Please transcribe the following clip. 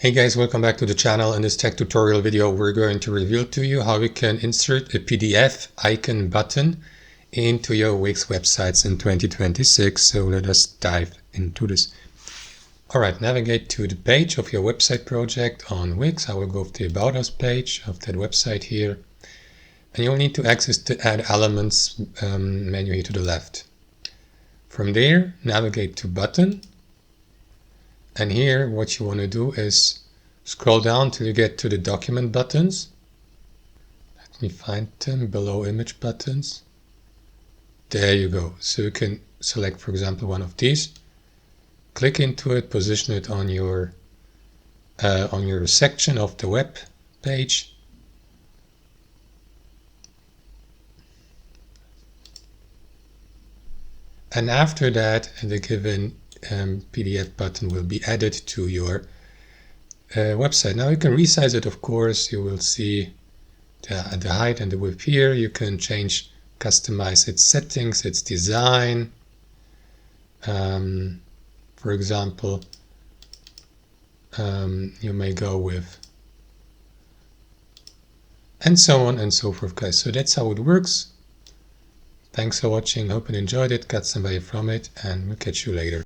Hey guys, welcome back to the channel. In this tech tutorial video, we're going to reveal to you how we can insert a PDF icon button into your Wix websites in 2026. So let us dive into this. All right, navigate to the page of your website project on Wix. I will go to the About Us page of that website here. And you'll need to access the Add Elements menu here to the left. From there, navigate to Button. And here, what you want to do is scroll down till you get to the document buttons. Let me find them below image buttons. There you go. So you can select, for example, one of these. Click into it, position it on your section of the web page. And after that, the given PDF button will be added to your website. Now you can resize it, of course. You will see the height and the width here. You can customize its settings, its design. For example, you may go with, and so on and so forth, guys. So that's how it works. Thanks for watching. Hope you enjoyed it, got some value from it, and we'll catch you later.